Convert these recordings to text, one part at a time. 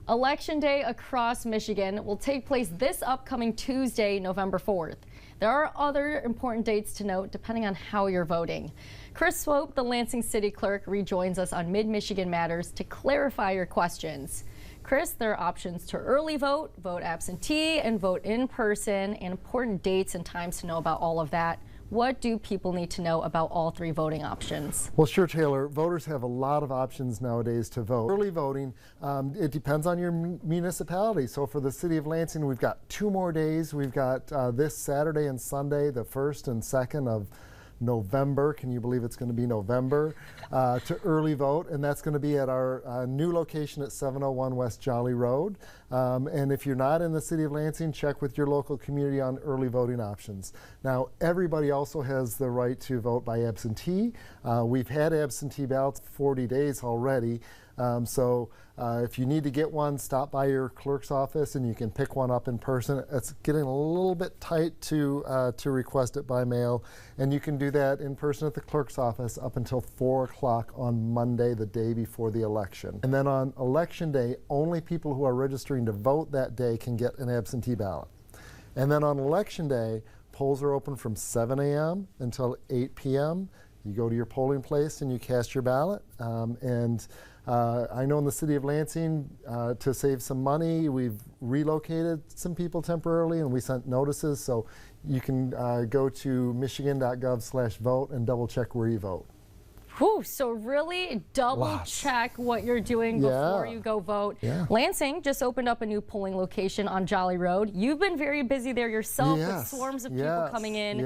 Election Day across Michigan will take place this upcoming Tuesday, November 4th. There are other important dates to note depending on how you're voting. Chris Swope, the Lansing City clerk, rejoins us on Mid-Michigan Matters to clarify your questions. Chris, there are options to early vote, vote absentee, and vote in person, and important dates and times to know about all of that. What do people need to know about all three voting options? Well, sure, Taylor. Voters have a lot of options nowadays to vote. Early voting, it depends on your municipality. So for the city of Lansing, we've got 2 more days. We've got this Saturday and Sunday, the 1st and 2nd of November. Can you believe it's going to be November to early vote? And that's going to be at our new location at 701 West Jolly Road. And if you're not in the city of Lansing, check with your local community on early voting options. Now, everybody also has the right to vote by absentee. We've had absentee ballots 40 days already. So if you need to get one, stop by your clerk's office and you can pick one up in person. It's getting a little bit tight to request it by mail, and you can do that in person at the clerk's office up until 4 o'clock on Monday, the day before the election. And then on election day, only people who are registering to vote that day can get an absentee ballot. And then on election day, polls are open from 7 a.m. until 8 p.m. You go to your polling place and you cast your ballot. I know in the city of Lansing, to save some money, we've relocated some people temporarily and we sent notices. So you can go to michigan.gov/vote and double check where you vote. Whew, so really double check what you're doing before you go vote. Yeah. Lansing just opened up a new polling location on Jolly Road. You've been very busy there yourself with swarms of people coming in.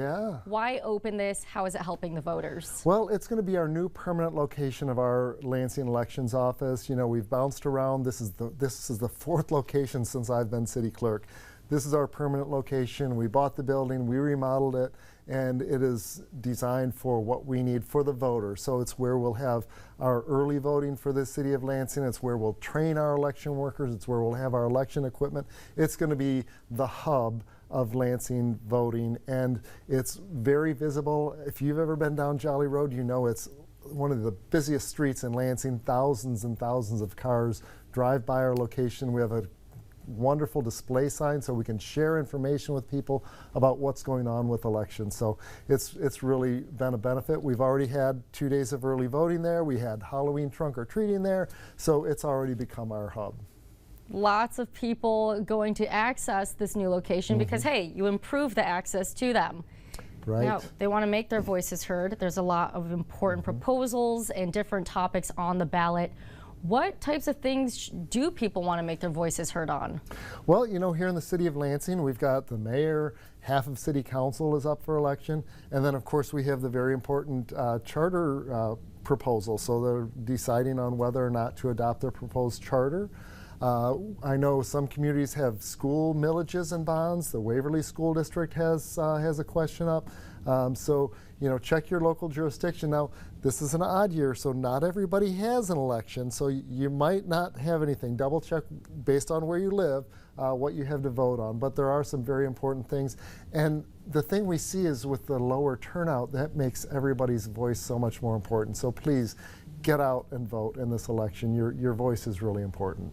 Why open this? How is it helping the voters? Well, it's going to be our new permanent location of our Lansing elections office. You know, we've bounced around. This is the 4th location since I've been city clerk. This is our permanent location. We bought the building, we remodeled it, and it is designed for what we need for the voter. So it's where we'll have our early voting for the city of Lansing. It's where we'll train our election workers. It's where we'll have our election equipment. It's going to be the hub of Lansing voting, and it's very visible. If you've ever been down Jolly Road, you know it's one of the busiest streets in Lansing. Thousands and thousands of cars drive by our location. We have a wonderful display sign so we can share information with people about what's going on with elections. So it's really been a benefit. We've already had 2 days of early voting there. We had Halloween trunk or treating there. So it's already become our hub. Lots of people going to access this new location because, hey, you improve the access to them. Right. Now, they want to make their voices heard. There's a lot of important proposals and different topics on the ballot. What types of things do people want to make their voices heard on? Well, you know, here in the city of Lansing, we've got the mayor, half of city council is up for election, and then of course we have the very important charter proposal. So they're deciding on whether or not to adopt their proposed charter. I know some communities have school millages and bonds. The Waverly School District has a question up. So, you know, check your local jurisdiction. Now, this is an odd year, so not everybody has an election, so you might not have anything. Double check based on where you live what you have to vote on, but there are some very important things. And the thing we see is with the lower turnout, that makes everybody's voice so much more important. So please get out and vote in this election. Your voice is really important.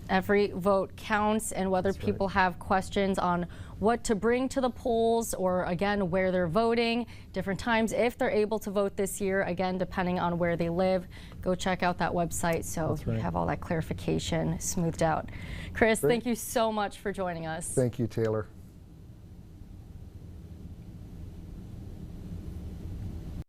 Every vote counts, and whether people have questions on what to bring to the polls or, again, where they're voting, different times, if they're able to vote this year, again, depending on where they live, go check out that website so you have all that clarification smoothed out. Chris, thank you so much for joining us. Thank you, Taylor.